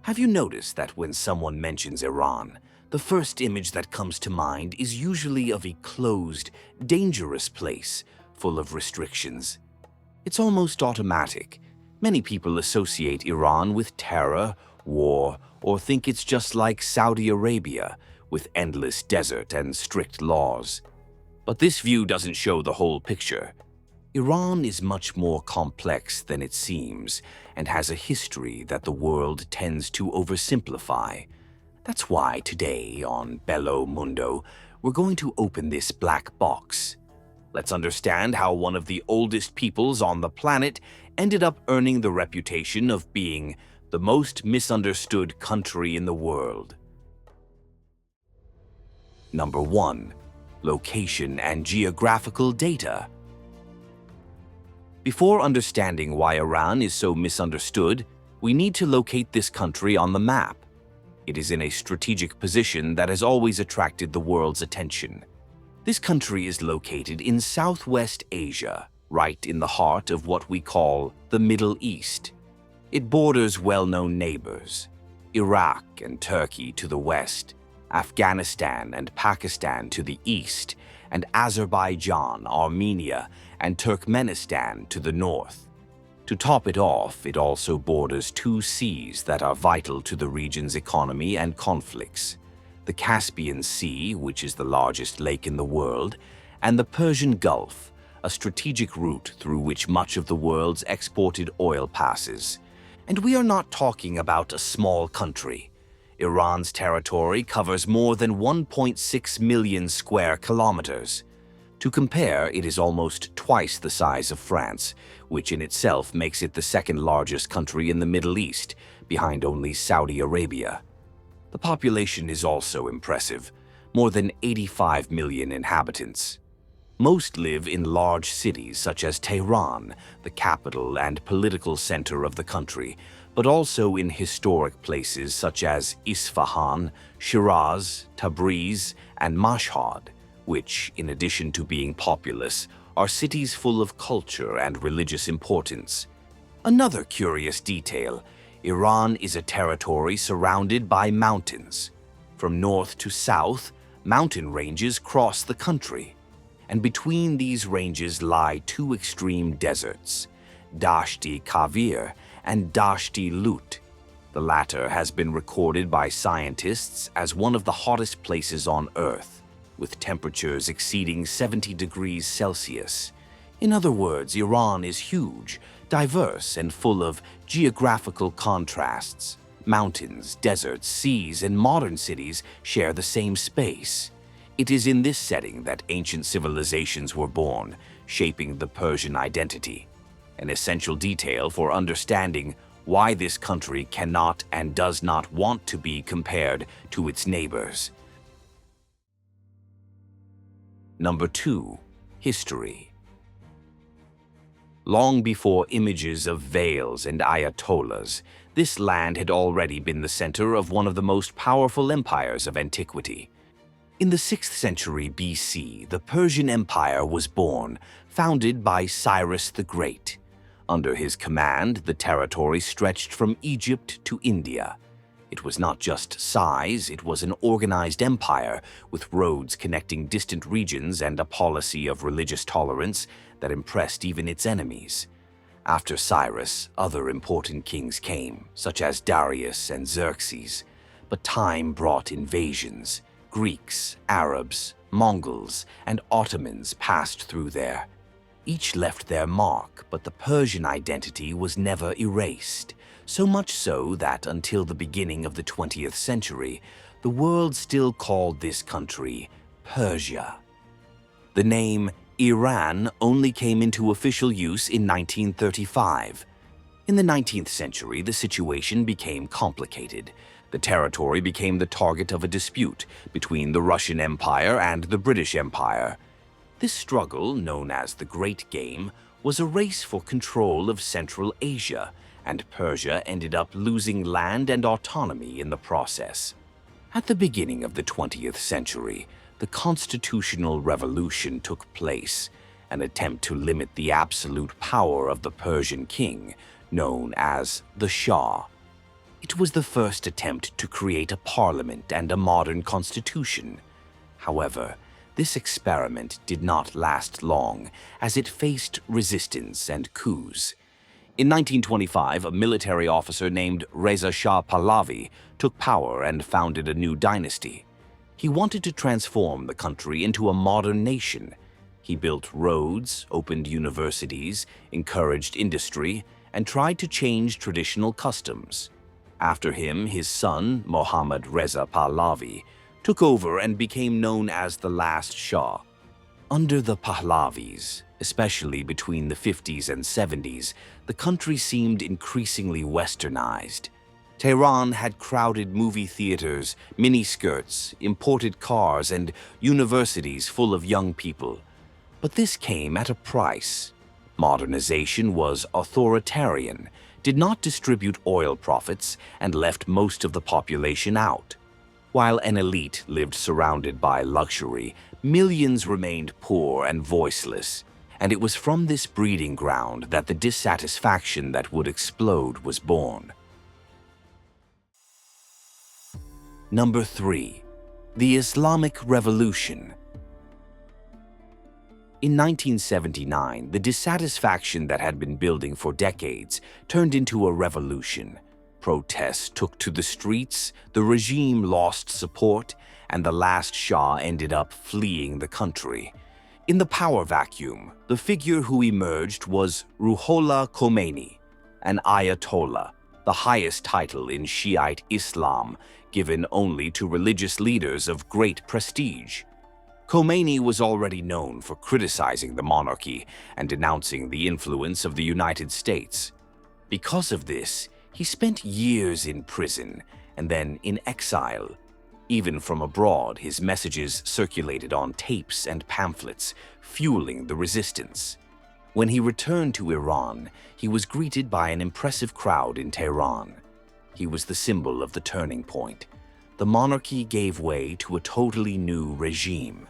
Have you noticed that when someone mentions Iran, the first image that comes to mind is usually of a closed, dangerous place full of restrictions? It's almost automatic. Many people associate Iran with terror, war, or think it's just like Saudi Arabia, with endless desert and strict laws. But this view doesn't show the whole picture. Iran is much more complex than it seems and has a history that the world tends to oversimplify. That's why today on Bello Mundo, we're going to open this black box. Let's understand how one of the oldest peoples on the planet ended up earning the reputation of being the most misunderstood country in the world. Number 1. Location and geographical data. Before understanding why Iran is so misunderstood, we need to locate this country on the map. It is in a strategic position that has always attracted the world's attention. This country is located in Southwest Asia, right in the heart of what we call the Middle East. It borders well-known neighbors, Iraq and Turkey to the west, Afghanistan and Pakistan to the east, and Azerbaijan, Armenia, and Turkmenistan to the north. To top it off, it also borders two seas that are vital to the region's economy and conflicts: the Caspian Sea, which is the largest lake in the world, and the Persian Gulf, a strategic route through which much of the world's exported oil passes. And we are not talking about a small country. Iran's territory covers more than 1.6 million square kilometers. To compare, it is almost twice the size of France, which in itself makes it the second largest country in the Middle East, behind only Saudi Arabia. The population is also impressive, more than 85 million inhabitants. Most live in large cities such as Tehran, the capital and political center of the country, but also in historic places such as Isfahan, Shiraz, Tabriz, and Mashhad, which, in addition to being populous, are cities full of culture and religious importance. Another curious detail: Iran is a territory surrounded by mountains. From north to south, mountain ranges cross the country. And between these ranges lie two extreme deserts, Dashti Kavir and Dashti Lut. The latter has been recorded by scientists as one of the hottest places on Earth, with temperatures exceeding 70 degrees Celsius. In other words, Iran is huge, diverse, and full of geographical contrasts. Mountains, deserts, seas, and modern cities share the same space. It is in this setting that ancient civilizations were born, shaping the Persian identity, an essential detail for understanding why this country cannot and does not want to be compared to its neighbors. Number 2. History. Long before images of veils and ayatollahs, this land had already been the center of one of the most powerful empires of antiquity. In the 6th century BC, the Persian Empire was born, founded by Cyrus the Great. Under his command, the territory stretched from Egypt to India. It was not just size, it was an organized empire with roads connecting distant regions and a policy of religious tolerance that impressed even its enemies. After Cyrus, other important kings came, such as Darius and Xerxes, but time brought invasions. Greeks, Arabs, Mongols, and Ottomans passed through there. Each left their mark, but the Persian identity was never erased, so much so that until the beginning of the 20th century, the world still called this country Persia. The name Iran only came into official use in 1935. In the 19th century, the situation became complicated. The territory became the target of a dispute between the Russian Empire and the British Empire. This struggle, known as the Great Game, was a race for control of Central Asia, and Persia ended up losing land and autonomy in the process. At the beginning of the 20th century, the Constitutional Revolution took place, an attempt to limit the absolute power of the Persian king, known as the Shah. It was the first attempt to create a parliament and a modern constitution. However, this experiment did not last long, as it faced resistance and coups. In 1925, a military officer named Reza Shah Pahlavi took power and founded a new dynasty. He wanted to transform the country into a modern nation. He built roads, opened universities, encouraged industry, and tried to change traditional customs. After him, his son, Mohammad Reza Pahlavi, took over and became known as the last Shah. Under the Pahlavis, especially between the 50s and 70s, the country seemed increasingly westernized. Tehran had crowded movie theaters, miniskirts, imported cars, and universities full of young people. But this came at a price. Modernization was authoritarian, did not distribute oil profits, and left most of the population out. While an elite lived surrounded by luxury, millions remained poor and voiceless. And it was from this breeding ground that the dissatisfaction that would explode was born. Number 3. The Islamic Revolution. In 1979, the dissatisfaction that had been building for decades turned into a revolution. Protests took to the streets, the regime lost support, and the last Shah ended up fleeing the country. In the power vacuum, the figure who emerged was Ruhollah Khomeini, an Ayatollah, the highest title in Shiite Islam, given only to religious leaders of great prestige. Khomeini was already known for criticizing the monarchy and denouncing the influence of the United States. Because of this, he spent years in prison and then in exile. Even from abroad, his messages circulated on tapes and pamphlets, fueling the resistance. When he returned to Iran, he was greeted by an impressive crowd in Tehran. He was the symbol of the turning point. The monarchy gave way to a totally new regime.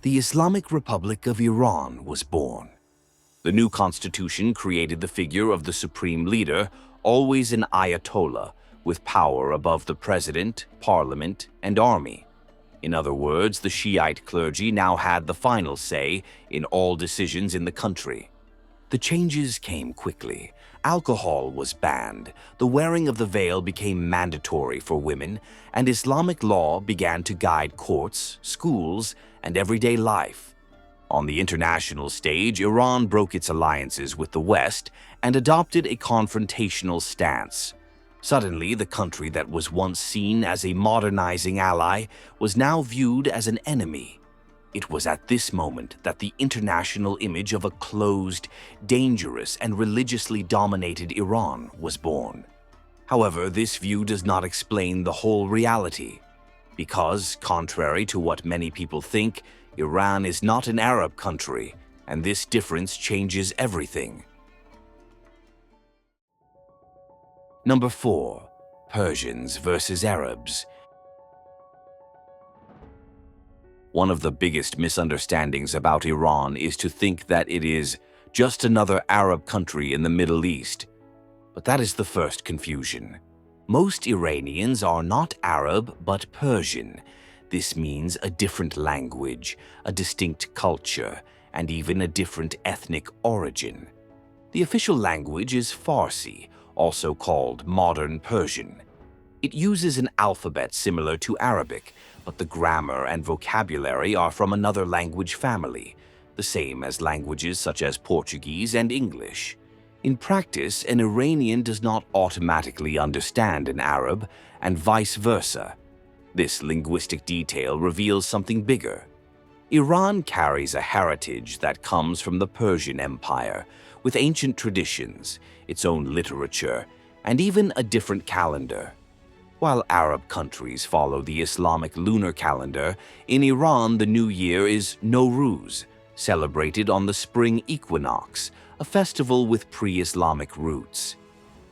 The Islamic Republic of Iran was born. The new constitution created the figure of the supreme leader, always an Ayatollah, with power above the president, parliament, and army. In other words, the Shiite clergy now had the final say in all decisions in the country. The changes came quickly. Alcohol was banned, the wearing of the veil became mandatory for women, and Islamic law began to guide courts, schools, and everyday life. On the international stage, Iran broke its alliances with the West and adopted a confrontational stance. Suddenly, the country that was once seen as a modernizing ally was now viewed as an enemy. It was at this moment that the international image of a closed, dangerous, and religiously dominated Iran was born. However, this view does not explain the whole reality, because, contrary to what many people think, Iran is not an Arab country, and this difference changes everything. Number 4. Persians versus Arabs. One of the biggest misunderstandings about Iran is to think that it is just another Arab country in the Middle East. But that is the first confusion. Most Iranians are not Arab but Persian. This means a different language, a distinct culture, and even a different ethnic origin. The official language is Farsi, also called Modern Persian. It uses an alphabet similar to Arabic, but the grammar and vocabulary are from another language family, the same as languages such as Portuguese and English. In practice, an Iranian does not automatically understand an Arab, and vice versa. This linguistic detail reveals something bigger. Iran carries a heritage that comes from the Persian Empire, with ancient traditions, its own literature, and even a different calendar. While Arab countries follow the Islamic lunar calendar, in Iran the new year is Nowruz, celebrated on the spring equinox, a festival with pre-Islamic roots.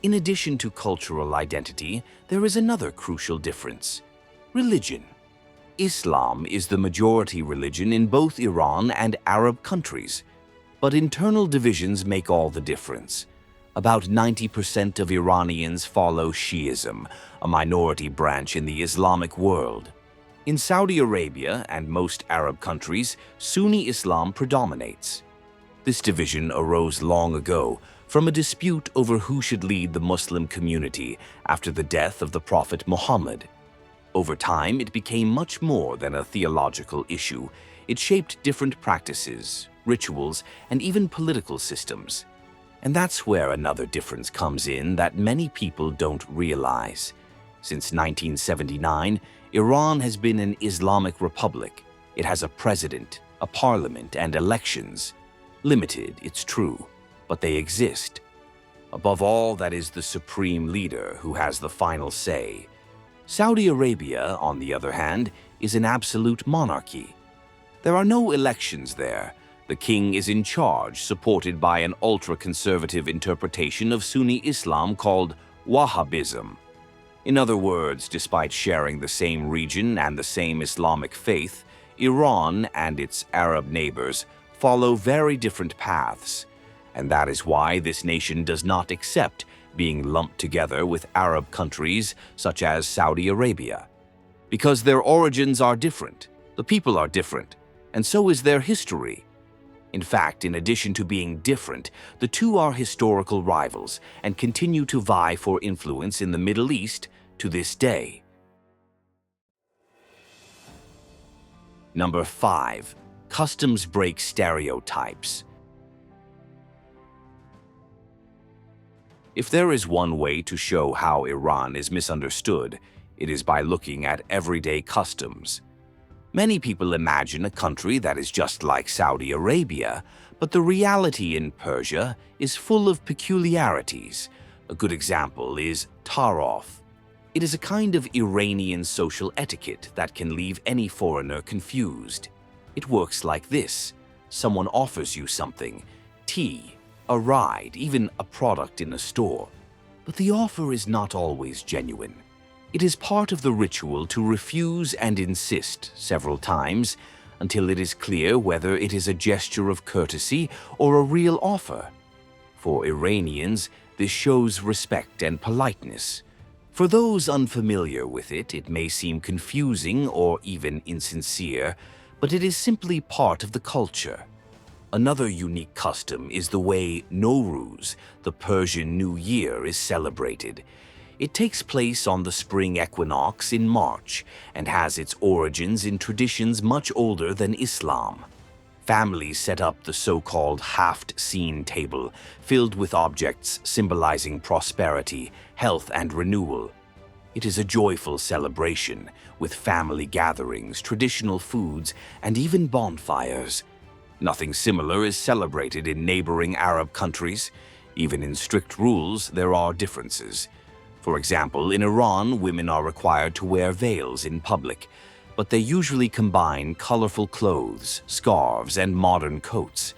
In addition to cultural identity, there is another crucial difference: religion. Islam is the majority religion in both Iran and Arab countries, but internal divisions make all the difference. About 90% of Iranians follow Shiism, a minority branch in the Islamic world. In Saudi Arabia and most Arab countries, Sunni Islam predominates. This division arose long ago from a dispute over who should lead the Muslim community after the death of the Prophet Muhammad. Over time, it became much more than a theological issue. It shaped different practices, rituals, and even political systems. And that's where another difference comes in that many people don't realize. Since 1979, Iran has been an Islamic republic. It has a president, a parliament, and elections. Limited, it's true, but they exist. Above all, that is the supreme leader who has the final say. Saudi Arabia, on the other hand, is an absolute monarchy. There are no elections there. The king is in charge, supported by an ultra-conservative interpretation of Sunni Islam called Wahhabism. In other words, despite sharing the same region and the same Islamic faith, Iran and its Arab neighbors follow very different paths, and that is why this nation does not accept being lumped together with Arab countries such as Saudi Arabia. Because their origins are different, the people are different, and so is their history. In fact, in addition to being different, the two are historical rivals and continue to vie for influence in the Middle East to this day. Number 5. Customs break stereotypes. If there is one way to show how Iran is misunderstood, it is by looking at everyday customs. Many people imagine a country that is just like Saudi Arabia, but the reality in Persia is full of peculiarities. A good example is tarof. It is a kind of Iranian social etiquette that can leave any foreigner confused. It works like this. Someone offers you something, tea, a ride, even a product in a store. But the offer is not always genuine. It is part of the ritual to refuse and insist several times until it is clear whether it is a gesture of courtesy or a real offer. For Iranians, this shows respect and politeness. For those unfamiliar with it, it may seem confusing or even insincere, but it is simply part of the culture. Another unique custom is the way Nowruz, the Persian New Year, is celebrated. It takes place on the spring equinox in March and has its origins in traditions much older than Islam. Families set up the so-called haft-seen table, filled with objects symbolizing prosperity, health, and renewal. It is a joyful celebration, with family gatherings, traditional foods, and even bonfires. Nothing similar is celebrated in neighboring Arab countries. Even in strict rules, there are differences. For example, in Iran, women are required to wear veils in public, but they usually combine colorful clothes, scarves, and modern coats.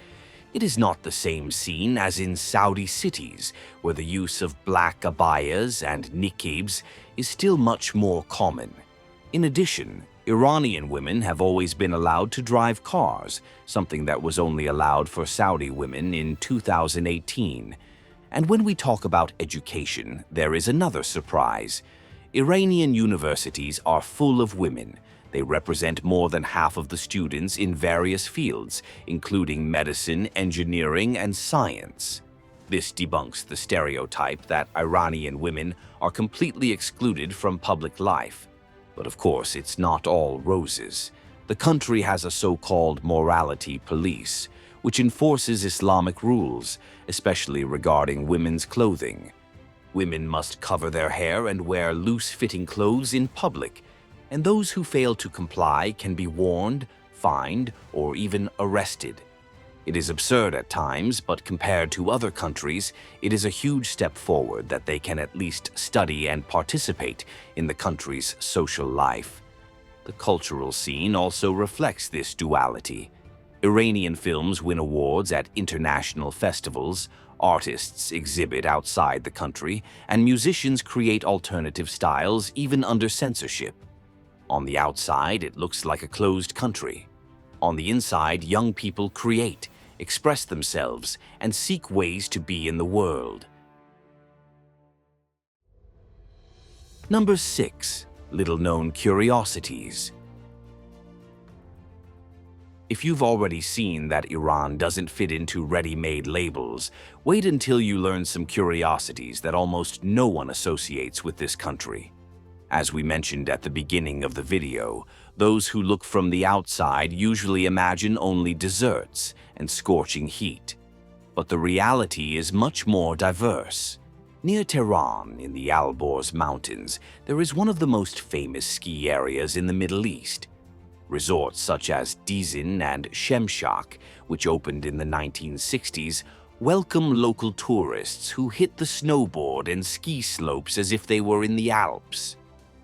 It is not the same scene as in Saudi cities, where the use of black abayas and niqabs is still much more common. In addition, Iranian women have always been allowed to drive cars, something that was only allowed for Saudi women in 2018. And when we talk about education, there is another surprise. Iranian universities are full of women. They represent more than half of the students in various fields, including medicine, engineering, and science. This debunks the stereotype that Iranian women are completely excluded from public life. But of course, it's not all roses. The country has a so-called morality police, which enforces Islamic rules, especially regarding women's clothing. Women must cover their hair and wear loose-fitting clothes in public, and those who fail to comply can be warned, fined, or even arrested. It is absurd at times, but compared to other countries, it is a huge step forward that they can at least study and participate in the country's social life. The cultural scene also reflects this duality. Iranian films win awards at international festivals, artists exhibit outside the country, and musicians create alternative styles even under censorship. On the outside, it looks like a closed country. On the inside, young people create, express themselves, and seek ways to be in the world. Number 6. Little-known curiosities. If you've already seen that Iran doesn't fit into ready-made labels, wait until you learn some curiosities that almost no one associates with this country. As we mentioned at the beginning of the video, those who look from the outside usually imagine only deserts and scorching heat. But the reality is much more diverse. Near Tehran, in the Alborz Mountains, there is one of the most famous ski areas in the Middle East. Resorts such as Dizin and Shemshak, which opened in the 1960s, welcome local tourists who hit the snowboard and ski slopes as if they were in the Alps.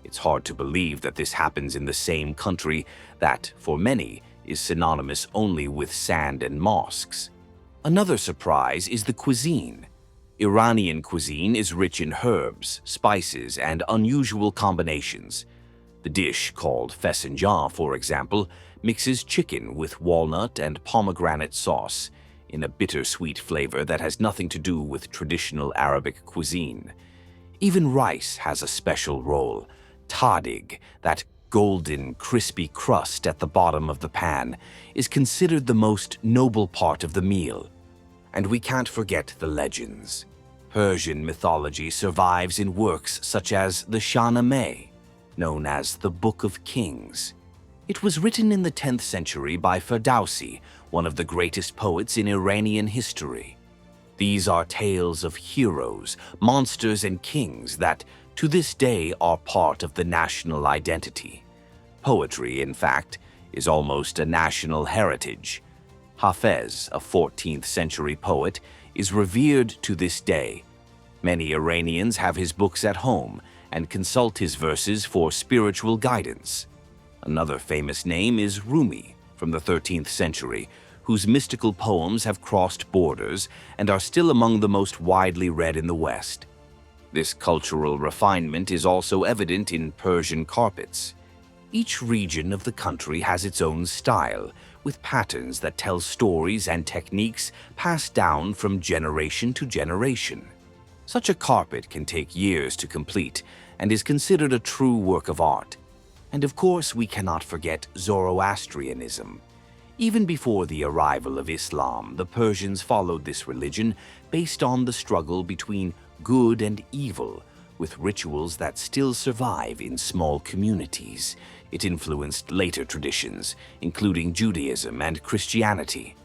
It's hard to believe that this happens in the same country that, for many, is synonymous only with sand and mosques. Another surprise is the cuisine. Iranian cuisine is rich in herbs, spices, and unusual combinations. The dish, called fesenjan, for example, mixes chicken with walnut and pomegranate sauce in a bittersweet flavor that has nothing to do with traditional Arabic cuisine. Even rice has a special role. Tadig, that golden, crispy crust at the bottom of the pan, is considered the most noble part of the meal. And we can't forget the legends. Persian mythology survives in works such as the Shahnameh, known as the Book of Kings. It was written in the 10th century by Ferdowsi, one of the greatest poets in Iranian history. These are tales of heroes, monsters, and kings that, to this day, are part of the national identity. Poetry, in fact, is almost a national heritage. Hafez, a 14th century poet, is revered to this day. Many Iranians have his books at home and consult his verses for spiritual guidance. Another famous name is Rumi, from the 13th century, whose mystical poems have crossed borders and are still among the most widely read in the West. This cultural refinement is also evident in Persian carpets. Each region of the country has its own style, with patterns that tell stories and techniques passed down from generation to generation. Such a carpet can take years to complete and is considered a true work of art. And of course, we cannot forget Zoroastrianism. Even before the arrival of Islam, the Persians followed this religion based on the struggle between good and evil, with rituals that still survive in small communities. It influenced later traditions, including Judaism and Christianity.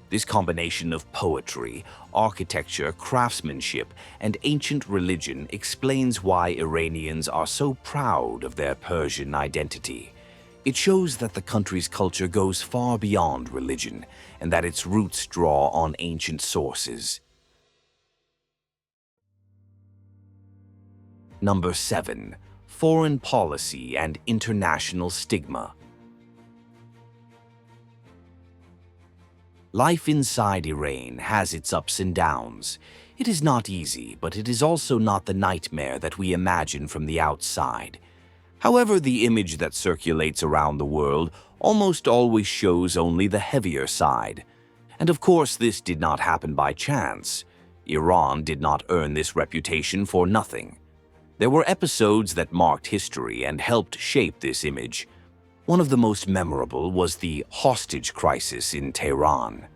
This combination of poetry, architecture, craftsmanship, and ancient religion explains why Iranians are so proud of their Persian identity. It shows that the country's culture goes far beyond religion and that its roots draw on ancient sources. Number 7. Foreign policy and international stigma. Life inside Iran has its ups and downs. It is not easy, but it is also not the nightmare that we imagine from the outside. However, the image that circulates around the world almost always shows only the heavier side. And of course, this did not happen by chance. Iran did not earn this reputation for nothing. There were episodes that marked history and helped shape this image. One of the most memorable was the hostage crisis in Tehran.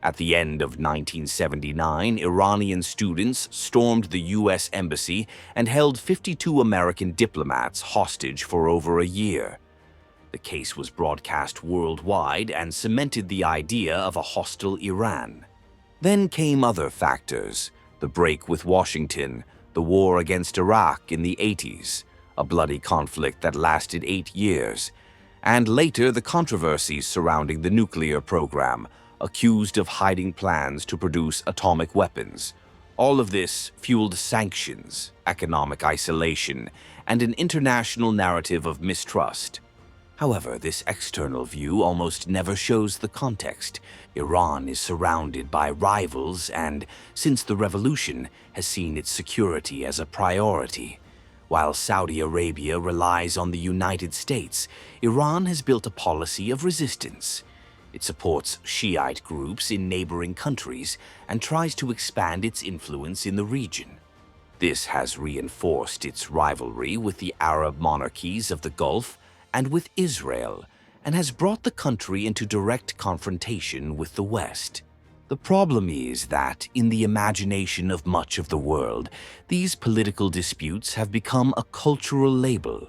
At the end of 1979, Iranian students stormed the U.S. Embassy and held 52 American diplomats hostage for over a year. The case was broadcast worldwide and cemented the idea of a hostile Iran. Then came other factors: the break with Washington, the war against Iraq in the 80s, a bloody conflict that lasted 8 years, and later the controversies surrounding the nuclear program, accused of hiding plans to produce atomic weapons. All of this fueled sanctions, economic isolation, and an international narrative of mistrust. However, this external view almost never shows the context. Iran is surrounded by rivals and, since the revolution, has seen its security as a priority. While Saudi Arabia relies on the United States, Iran has built a policy of resistance. It supports Shiite groups in neighboring countries and tries to expand its influence in the region. This has reinforced its rivalry with the Arab monarchies of the Gulf and with Israel, and has brought the country into direct confrontation with the West. The problem is that, in the imagination of much of the world, these political disputes have become a cultural label.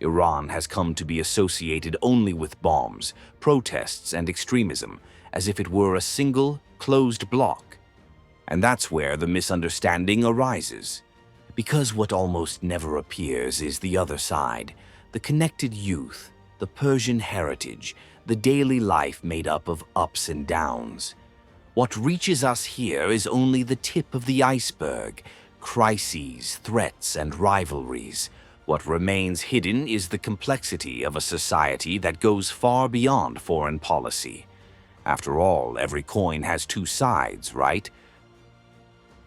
Iran has come to be associated only with bombs, protests, and extremism, as if it were a single, closed block. And that's where the misunderstanding arises. Because what almost never appears is the other side, the connected youth, the Persian heritage, the daily life made up of ups and downs. What reaches us here is only the tip of the iceberg: crises, threats, and rivalries. What remains hidden is the complexity of a society that goes far beyond foreign policy. After all, every coin has two sides, right?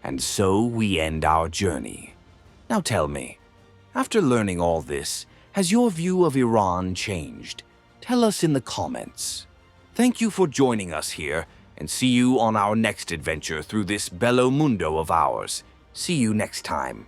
And so we end our journey. Now tell me, after learning all this, has your view of Iran changed? Tell us in the comments. Thank you for joining us here, and see you on our next adventure through this Bello Mundo of ours. See you next time.